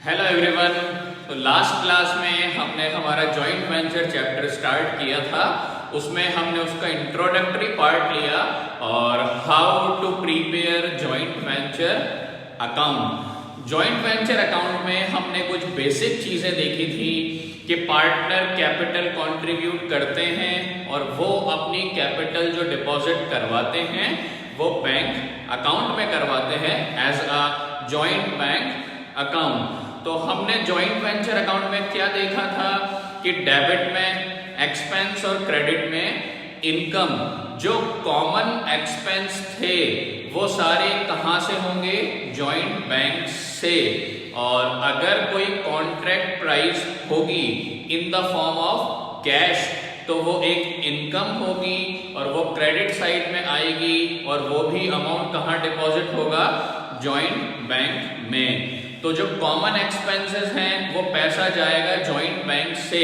Hello everyone. तो last class में हमने हमारा जॉइंट वेंचर चैप्टर स्टार्ट किया था। उसमें हमने उसका इंट्रोडक्टरी पार्ट लिया और how to prepare joint venture account. Joint venture account में हमने कुछ बेसिक चीज़ें देखी थी कि पार्टनर कैपिटल कंट्रीब्यूट करते हैं और वो अपनी कैपिटल जो डिपॉजिट करवाते हैं वो बैंक अकाउंट में करवाते हैं as a joint bank account. तो हमने जॉइंट वेंचर अकाउंट में क्या देखा था कि डेबिट में एक्सपेंस और क्रेडिट में इनकम, जो कॉमन एक्सपेंस थे वो सारे कहां से होंगे? जॉइंट बैंक से। और अगर कोई कॉन्ट्रैक्ट प्राइस होगी in the form of cash तो वो एक इनकम होगी और वो क्रेडिट साइड में आएगी और वो भी अमाउंट कहाँ डिपॉजिट होगा? जॉइंट बैंक में। तो जो कॉमन एक्सपेंसेस हैं वो पैसा जाएगा जॉइंट बैंक से,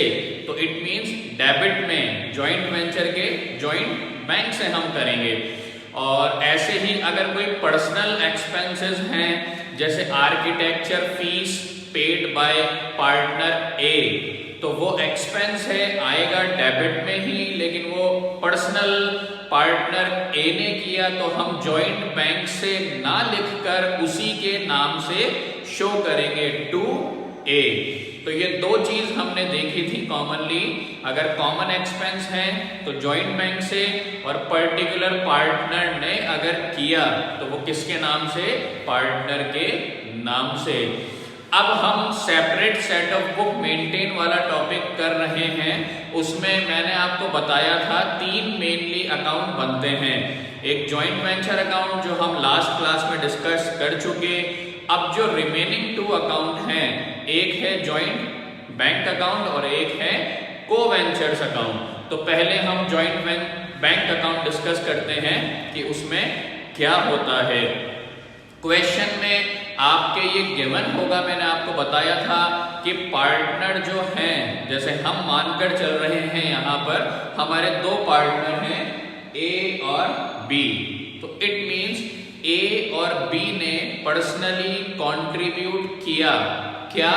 तो इट मींस डेबिट में जॉइंट वेंचर के जॉइंट बैंक से हम करेंगे। और ऐसे ही अगर कोई पर्सनल एक्सपेंसेस हैं जैसे architecture fees paid by partner A, तो वो एक्सपेंस है आएगा डेबिट में ही, लेकिन वो पर्सनल पार्टनर ए ने किया तो हम जॉइंट बैंक से ना लिखकर उसी के नाम से शो करेंगे टू ए। तो ये दो चीज हमने देखी थी कॉमनली। अगर कॉमन एक्सपेंस है तो जॉइंट बैंक से, और पर्टिकुलर पार्टनर ने अगर किया तो वो किसके नाम से? पार्टनर के नाम से। अब हम separate set of book maintain वाला टॉपिक कर रहे हैं। उसमें मैंने आपको बताया था तीन मेनली अकाउंट बनते हैं। एक जॉइंट वेंचर अकाउंट जो हम लास्ट क्लास में डिस्कस कर चुके। अब जो रिमेनिंग टू अकाउंट हैं, एक है जॉइंट बैंक अकाउंट और एक है को वेंचर्स अकाउंट। तो पहले हम जॉइंट बैंक अकाउंट डिस्कस करते हैं कि उसमें क्या होता है। क्वेश्चन में आपके ये गिवन होगा, मैंने आपको बताया था कि पार्टनर जो हैं, जैसे हम मानकर चल रहे हैं यहाँ पर हमारे दो पार्टनर हैं ए और बी। तो इट मींस ए और बी ने पर्सनली कंट्रीब्यूट किया क्या?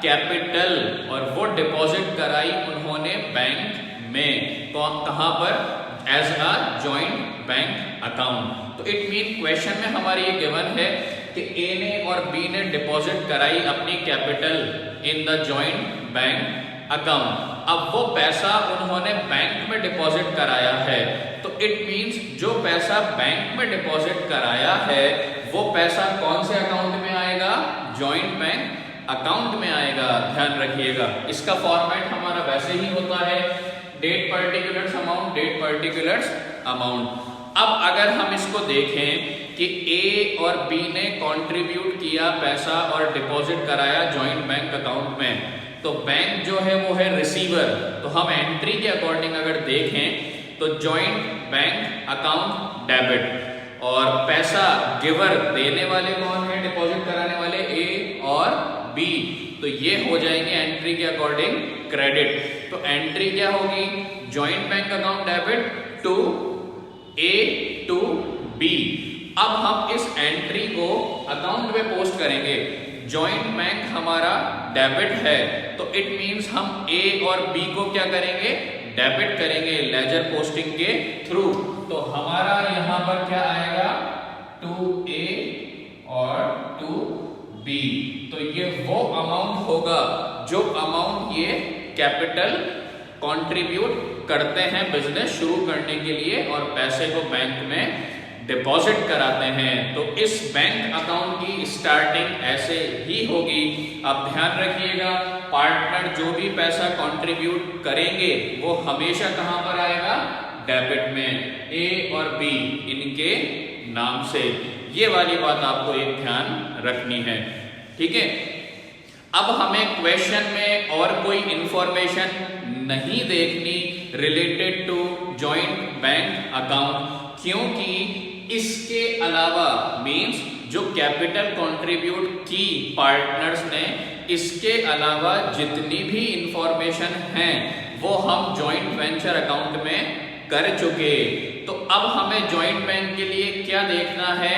कैपिटल, और वो डिपॉजिट कराई उन्होंने बैंक में। कहां पर? As a joint bank account. तो इट मीन क्वेश्चन में हमारी ये गिवन है कि ए ने और बी ने डिपॉजिट कराई अपनी capital in the joint bank account. अब वो पैसा उन्होंने बैंक में डिपॉजिट कराया है, तो इट मींस जो पैसा बैंक में डिपॉजिट कराया है वो पैसा कौन से अकाउंट में आएगा? जॉइंट बैंक अकाउंट में आएगा। ध्यान रखिएगा, इसका फॉर्मेट हमारा वैसे ही होता है, date particulars amount, date particulars amount. अब अगर हम इसको देखें कि ए और बी ने कंट्रीब्यूट किया पैसा और डिपॉजिट कराया जॉइंट बैंक अकाउंट में, तो बैंक जो है वो है रिसीवर। तो हम एंट्री के अकॉर्डिंग अगर देखें तो जॉइंट बैंक अकाउंट डेबिट, और पैसा गिवर देने वाले कौन है? डिपॉजिट कराने वाले ए और बी। तो ये हो जाएंगे एंट्री के अकॉर्डिंग क्रेडिट। तो एंट्री क्या होगी? Joint bank account debit to A to B. अब हम इस एंट्री को अकाउंट में पोस्ट करेंगे। जॉइंट बैंक हमारा डेबिट है, तो इट मींस हम ए और बी को क्या करेंगे? डेबिट करेंगे लेजर पोस्टिंग के थ्रू। तो हमारा यहां पर क्या आएगा? टू ए और टू बी। तो ये वो अमाउंट होगा जो अमाउंट ये कैपिटल कंट्रीब्यूट करते हैं बिजनेस शुरू करने के लिए और पैसे को बैंक में डिपॉजिट कराते हैं। तो इस बैंक अकाउंट की स्टार्टिंग ऐसे ही होगी। अब ध्यान रखिएगा, पार्टनर जो भी पैसा कंट्रीब्यूट करेंगे वो हमेशा कहां पर आएगा? डेबिट में, ए और बी इनके नाम से। ये वाली बात आपको एक ध्यान रखनी है, ठीक है। अब हमें क्वेश्चन में और कोई इंफॉर्मेशन नहीं देखनी related to joint bank account, क्योंकि इसके अलावा मींस जो कैपिटल कंट्रीब्यूट की पार्टनर्स ने, इसके अलावा जितनी भी इंफॉर्मेशन है वो हम जॉइंट वेंचर अकाउंट में कर चुके। तो अब हमें जॉइंट बैंक के लिए क्या देखना है?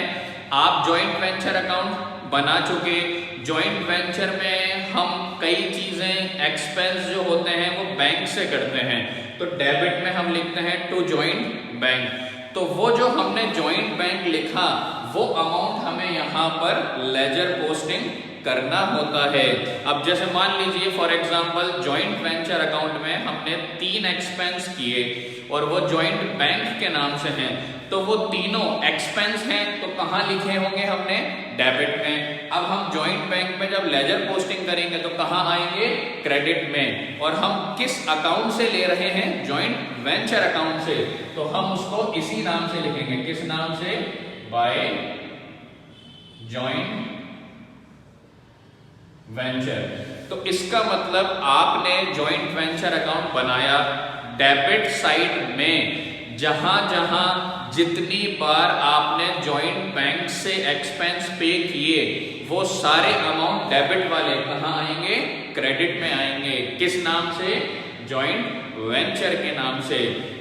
आप जॉइंट वेंचर अकाउंट बना चुके, जॉइंट वेंचर में हम कई चीजें एक्सपेंस जो होते हैं वो बैंक से करते हैं, तो डेबिट में हम लिखते हैं टू जॉइंट बैंक। तो वो जो हमने जॉइंट बैंक लिखा वो अमाउंट हमें यहाँ पर लेजर पोस्टिंग करना होता है। अब जैसे मान लीजिए for example joint venture account में हमने 3 एक्सपेंस किए और वो जॉइंट बैंक के नाम से हैं, तो वो तीनों एक्सपेंस हैं तो कहाँ लिखे होंगे हमने, डेबिट में। अब हम जॉइंट बैंक में जब लेजर पोस्टिंग करेंगे तो कहाँ आएंगे, क्रेडिट में। और हम किस अकाउंट से ले रहे हैं, जॉइंट वेंचर अकाउंट से, तो हम उसको इसी नाम से लिखेंगे, किस नाम से, बाय जॉइंट वेंचर। तो इसका मतलब आपने जॉइंट वेंचर अकाउंट बनाया, डेबिट साइड में जहां जहां जितनी बार आपने जॉइंट बैंक से एक्सपेंस पे किए वो सारे अमाउंट डेबिट वाले कहां आएंगे, क्रेडिट में आएंगे। किस नाम से, जॉइंट वेंचर के नाम से।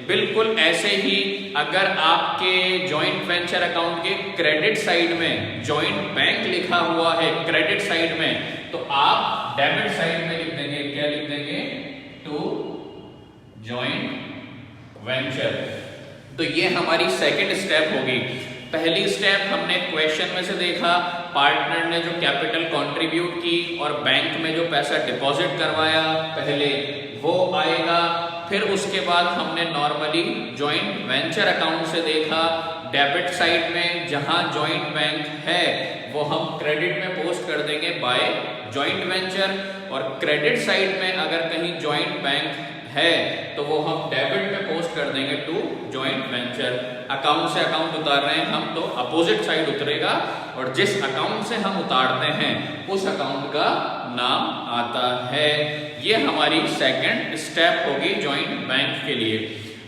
बिल्कुल ऐसे ही अगर आपके जॉइंट वेंचर अकाउंट के क्रेडिट साइड में जॉइंट बैंक लिखा हुआ है क्रेडिट साइड में, तो आप डेबिट साइड में लिख देंगे, क्या लिख देंगे, टू जॉइंट वेंचर। तो ये हमारी सेकंड स्टेप होगी। पहली स्टेप हमने क्वेश्चन में से देखा, पार्टनर ने जो कैपिटल कंट्रीब्यूट की और बैंक में जो पैसा डिपॉजिट करवाया पहले वो आएगा। फिर उसके बाद हमने नॉर्मली जॉइंट वेंचर अकाउंट से देखा, डेबिट साइड में जहां जॉइंट बैंक है वो हम क्रेडिट में पोस्ट कर देंगे बाय जॉइंट वेंचर, और क्रेडिट साइड में अगर कहीं जॉइंट बैंक है तो वो हम डेबिट में पोस्ट कर देंगे टू जॉइंट वेंचर। अकाउंट से अकाउंट उतार रहे हैं हम तो अपोजिट साइड उतरेगा, और जिस अकाउंट से हम उतारते हैं उस अकाउंट का नाम आता है। ये हमारी सेकंड स्टेप होगी जॉइंट बैंक के लिए।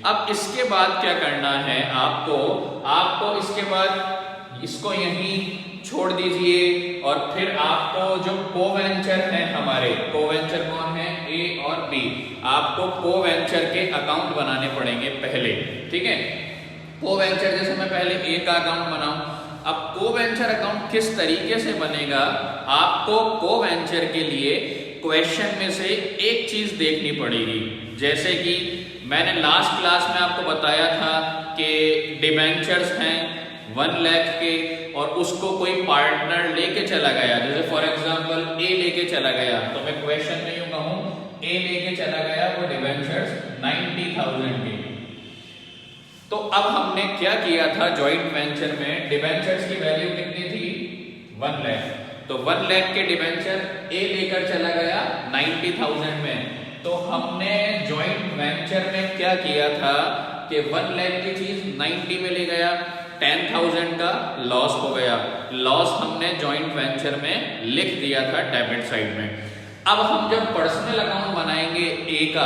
अब इसके बाद क्या करना है आपको इसके बाद इसको यहीं छोड़ दीजिए, और फिर आपको जो कोवेंचर है, हमारे कोवेंचर कौन है, ए और बी, आपको कोवेंचर के अकाउंट बनाने पड़ेंगे पहले, ठीक है। कोवेंचर जैसे मैं पहले ए का अकाउंट बनाऊं, अब कोवेंचर अकाउंट किस तरीके से बनेगा, आपको कोवेंचर के लिए क्वेश्चन में से एक चीज देखनी पड़ेगी। जैसे कि मैंने लास्ट क्लास में आपको बताया था कि डिबेंचर्स हैं 1 लाख के, और उसको कोई पार्टनर लेके चला गया, जैसे फॉर एग्जांपल ए लेके चला गया, तो मैं क्वेश्चन में यूं कहूं ए लेके चला गया वो डिबेंचर्स 90,000 के। तो अब हमने क्या किया था जॉइंट वेंचर में, डिबेंचर्स की वैल्यू कितनी थी, 1 लाख, तो 1 लाख के डिबेंचर ए लेकर चला गया 90,000 में। तो हमने जॉइंट वेंचर में क्या किया था कि 1 लाख की चीज 90 में ले गया, 10,000 का लॉस हो गया, लॉस हमने जॉइंट वेंचर में लिख दिया था डेबिट साइड में। अब हम जब पर्सनल अकाउंट बनाएंगे ए का,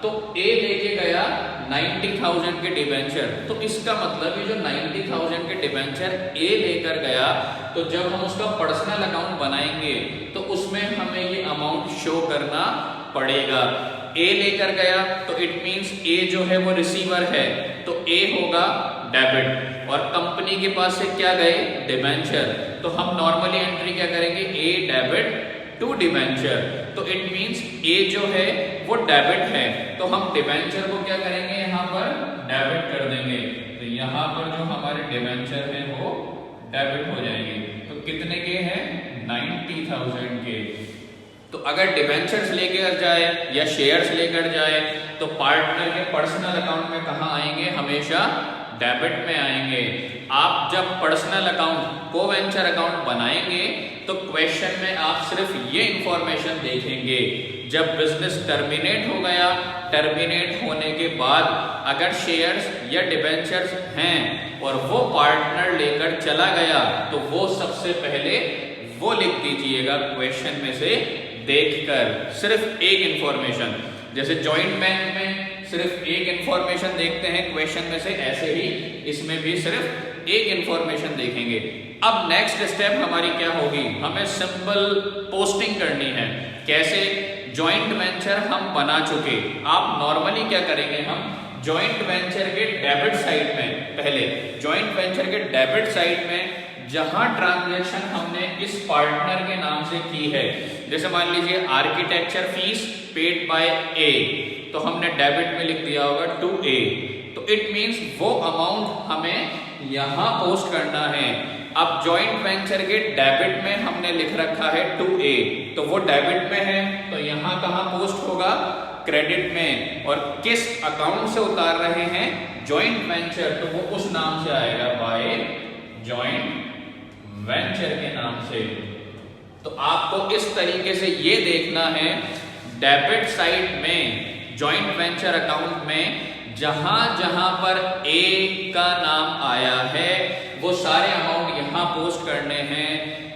तो ए लेके गया 90,000 के डिबेंचर, तो इसका मतलब ये जो 90,000 के डिबेंचर ए लेकर गया, तो जब हम उसका पर्सनल अकाउंट बनाएंगे तो उसमें हमें ये अमाउंट शो करना पड़ेगा। ए लेकर गया तो इट मींस ए जो है वो रिसीवर है, तो ए होगा डेबिट, और कंपनी के पास से क्या गए, डिबेंचर, तो हम नॉर्मली एंट्री क्या करेंगे, ए डेबिट टू डिबेंचर, तो इट मींस ए जो है वो डेबिट है, तो हम डिबेंचर को क्या करेंगे, यहाँ पर डेबिट कर देंगे, तो यहाँ पर जो हमारे डिबेंचर है वो डेबिट हो जाएंगे। तो कितने के हैं, 90,000 के। तो अगर डिबेंचर्स लेकर जाए या शेयर्स लेकर जाए तो पार्टनर के पर्सनल अकाउंट में कहाँ आएंगे, हमेशा डेबिट में आएंगे। आप जब पर्सनल अकाउंट कोवेंचर अकाउंट बनाएंगे तो क्वेश्चन में आप सिर्फ ये इंफॉर्मेशन देखेंगे, जब बिजनेस टर्मिनेट हो गया, टर्मिनेट होने के बाद अगर शेयर्स या डिबेंचर्स हैं और वो पार्टनर लेकर चला गया, तो वो सबसे पहले वो लिख दीजिएगा क्वेश्चन में से देखकर, सिर्फ एक इंफॉर्मेशन। जैसे जॉइंट बैंक में सिर्फ एक इंफॉर्मेशन देखते हैं क्वेश्चन में से, ऐसे ही इसमें भी सिर्फ एक इंफॉर्मेशन देखेंगे। अब नेक्स्ट स्टेप हमारी क्या होगी, हमें सिंपल पोस्टिंग करनी है। कैसे, जॉइंट वेंचर हम बना चुके, आप नॉर्मली क्या करेंगे, हम जॉइंट वेंचर के डेबिट साइड में, पहले जॉइंट वेंचर के डेबिट साइड में जहां ट्रांजैक्शन हमने इस पार्टनर के नाम से की है, जैसे मान लीजिए आर्किटेक्चर फीस पेड बाय ए, तो हमने डेबिट में लिख दिया होगा टू ए, तो इट मींस वो अमाउंट हमें यहां पोस्ट करना है। अब जॉइंट वेंचर के डेबिट में हमने लिख रखा है टू ए, तो वो डेबिट में है तो यहां कहां पोस्ट होगा, क्रेडिट में। और किस अकाउंट से उतार रहे हैं, जॉइंट वेंचर, तो वो उस नाम से आएगा बाय जॉइंट वेंचर के नाम से। तो आपको इस तरीके से ये देखना है डेबिट साइड में जॉइंट वेंचर अकाउंट में जहां जहां पर ए का नाम आया है वो सारे अमाउंट यहां पोस्ट करने हैं।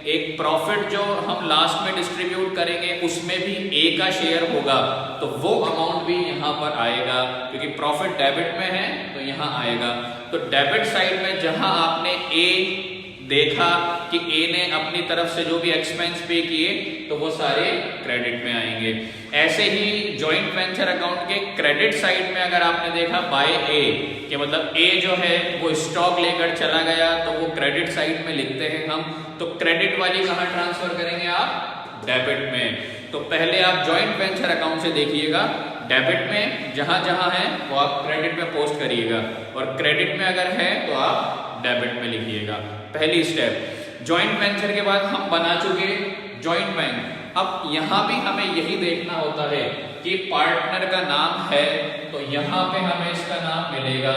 एक प्रॉफिट जो हम लास्ट में डिस्ट्रीब्यूट करेंगे उसमें भी ए का शेयर होगा, तो वो अमाउंट भी यहां पर आएगा, क्योंकि प्रॉफिट डेबिट में है तो यहां आएगा। तो डेबिट साइड में जहां आपने ए देखा कि ए ने अपनी तरफ से जो भी एक्सपेंस पे किए तो वो सारे क्रेडिट में आएंगे। ऐसे ही जॉइंट वेंचर अकाउंट के क्रेडिट साइड में अगर आपने देखा बाय ए, कि मतलब ए जो है वो स्टॉक लेकर चला गया तो वो क्रेडिट साइड में लिखते हैं हम, तो क्रेडिट वाली कहां ट्रांसफर करेंगे आप, डेबिट में। तो पहले आप जॉइंट वेंचर अकाउंट से देखिएगा, डेबिट में जहां जहां है वो आप क्रेडिट में पोस्ट करिएगा, और क्रेडिट में अगर है तो आप डेबिट में लिखिएगा। पहली स्टेप। जॉइंट वेंचर के बाद हम बना चुके जॉइंट बैंक। अब यहां भी हमें यही देखना होता है कि पार्टनर का नाम है तो यहां पे हमें इसका नाम मिलेगा,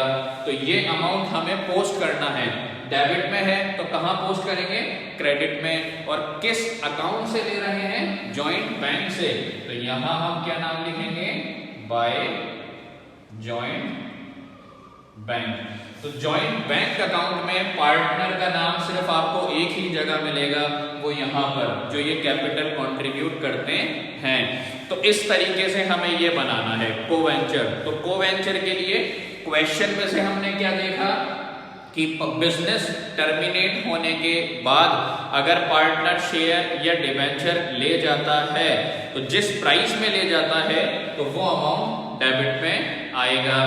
तो ये अमाउंट हमें पोस्ट करना है। डेबिट में है तो कहां पोस्ट करेंगे, क्रेडिट में। और किस अकाउंट से ले रहे हैं, जॉइंट बैंक से, तो यहां हम क्या नाम लिखेंगे, बाय जॉइंट बैंक। तो जॉइंट बैंक अकाउंट में पार्टनर का नाम सिर्फ आपको एक ही जगह मिलेगा, वो यहां पर जो ये कैपिटल कंट्रीब्यूट करते हैं। तो इस तरीके से हमें ये बनाना है कोवेंचर। तो कोवेंचर के लिए क्वेश्चन में से हमने क्या देखा कि बिजनेस टर्मिनेट होने के बाद अगर पार्टनर शेयर या डिबेंचर ले जाता है तो जिस प्राइस में ले जाता है तो वो अमाउंट डेबिट में आएगा।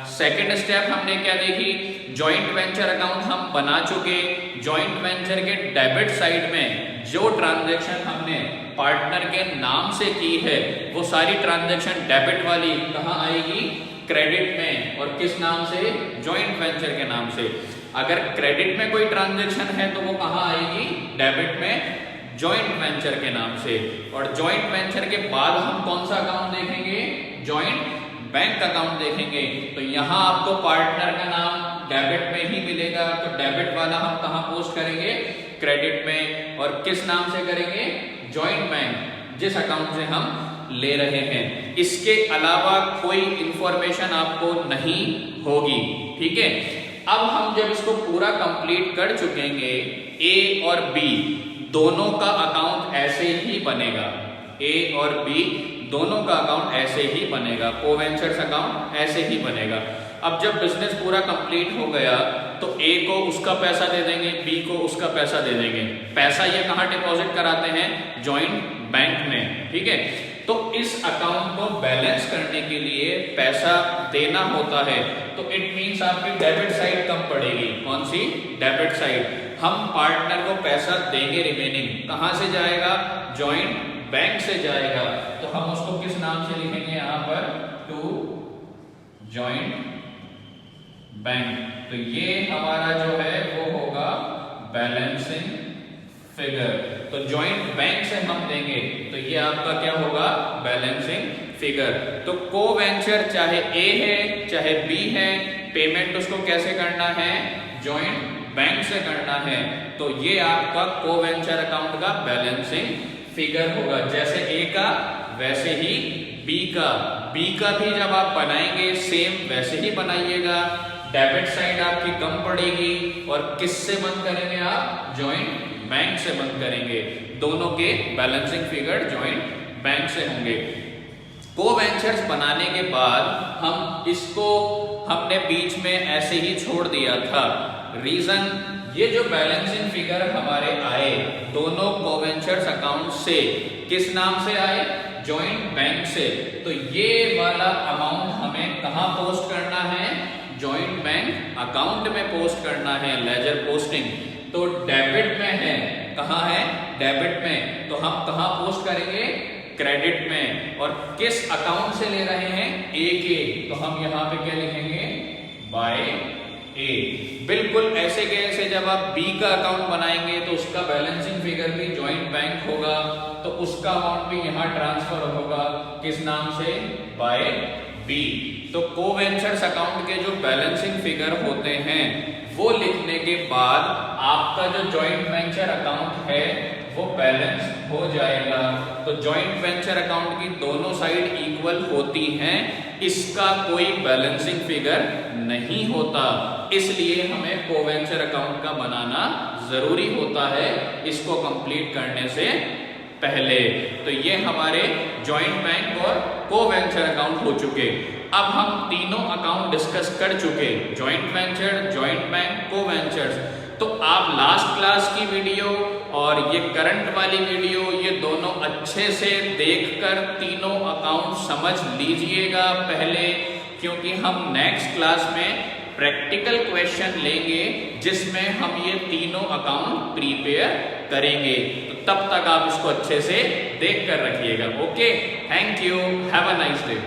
सेकंड स्टेप हमने क्या देखी, जॉइंट वेंचर अकाउंट हम बना चुके। जॉइंट वेंचर के डेबिट साइड में जो ट्रांजैक्शन हमने पार्टनर के नाम से की है वो सारी ट्रांजैक्शन डेबिट वाली कहां आएगी, क्रेडिट में। और किस नाम से, जॉइंट वेंचर के नाम से। अगर क्रेडिट में कोई ट्रांजैक्शन है तो वो कहां आएगी, डेबिट में, जॉइंट वेंचर के नाम से। और जॉइंट वेंचर के बाद हम कौन सा अकाउंट देखेंगे, जॉइंट बैंक अकाउंट देखेंगे। तो यहां आपको पार्टनर का नाम डेबिट में ही मिलेगा, तो डेबिट वाला हम कहां पोस्ट करेंगे, क्रेडिट में। और किस नाम से करेंगे, जॉइंट बैंक, जिस अकाउंट से हम ले रहे हैं। इसके अलावा कोई इंफॉर्मेशन आपको नहीं होगी, ठीक है। अब हम जब इसको पूरा कंप्लीट कर चुकेंगे, ए और बी दोनों का अकाउंट ऐसे ही बनेगा, ए और बी दोनों का अकाउंट ऐसे ही बनेगा, कोवेंचर्स अकाउंट ऐसे ही बनेगा। अब जब बिजनेस पूरा कंप्लीट हो गया तो ए को उसका पैसा दे देंगे, बी को उसका पैसा दे देंगे। पैसा ये कहां डिपॉजिट कराते हैं, जॉइंट बैंक में, ठीक है। तो इस अकाउंट को बैलेंस करने के लिए पैसा देना होता है, तो इट मींस आपकी डेबिट साइड कम पड़ेगी। कौन सी, डेबिट साइड। हम पार्टनर को पैसा देंगे, रिमेनिंग कहां से जाएगा, जॉइंट बैंक से जाएगा। तो हम उसको किस नाम से लिखेंगे यहां पर, टू जॉइंट बैंक। तो ये हमारा जो है वो होगा बैलेंसिंग फिगर। तो जॉइंट बैंक से हम देंगे तो ये आपका क्या होगा, बैलेंसिंग फिगर। तो कोवेंचर चाहे ए है चाहे बी है, पेमेंट उसको कैसे करना है, जॉइंट बैंक से करना है। तो ये आपका कोवेंचर अकाउंट का बैलेंसिंग फिगर होगा। जैसे ए का वैसे ही बी का। बी का भी जब आप बनाएंगे सेम वैसे ही बनाइएगा। डेबिट साइड आपकी कम पड़ेगी और किससे बंद करेंगे आप, जॉइंट बैंक से बंद करेंगे। दोनों के बैलेंसिंग फिगर जॉइंट बैंक से होंगे। कोवेंचर्स बनाने के बाद हम इसको हमने बीच में ऐसे ही छोड़ दिया था। रीजन, ये जो बैलेंसिंग फिगर हमारे आए दोनों कोवेंचर्स अकाउंट से, किस नाम से आए, जॉइंट बैंक से। तो ये वाला अमाउंट हमें कहां पोस्ट करना है, जॉइंट बैंक अकाउंट में पोस्ट करना है, लेजर पोस्टिंग। तो डेबिट में है, कहाँ है? डेबिट में, तो हम कहाँ पोस्ट करेंगे? क्रेडिट में। और किस अकाउंट से ले रहे हैं? ए के, तो हम यहाँ पे क्या लिखेंगे? बाय ए। बिल्कुल ऐसे कैसे, जब आप बी का अकाउंट बनाएंगे तो उसका बैलेंसिंग फिगर भी जॉइंट बैंक होगा, तो उसका अमाउंट भी यहाँ ट्रांसफर होगा, किस नाम से? By B. तो कोवेंचर्स अकाउंट के जो बैलेंसिंग फिगर होते हैं वो लिखने के बाद आपका जो जॉइंट वेंचर अकाउंट है वो बैलेंस हो जाएगा। तो जॉइंट वेंचर अकाउंट की दोनों साइड इक्वल होती हैं, इसका कोई बैलेंसिंग फिगर नहीं होता, इसलिए हमें कोवेंचर अकाउंट का बनाना जरूरी होता है इसको कंप्लीट करने से पहले। तो ये हमारे जॉइंट बैंक और कोवेंचर अकाउंट हो चुके। अब हम तीनों अकाउंट डिस्कस कर चुके, joint venture, joint bank, coventures. तो आप लास्ट क्लास की वीडियो और ये करंट वाली वीडियो, ये दोनों अच्छे से देखकर तीनों अकाउंट समझ लीजिएगा पहले, क्योंकि हम नेक्स्ट क्लास में प्रैक्टिकल क्वेश्चन लेंगे जिसमें हम ये तीनों अकाउंट प्रिपेयर करेंगे। तो तब तक आप इसको अच्छे से देख कर रखिएगा। Okay, thank you, have a nice day.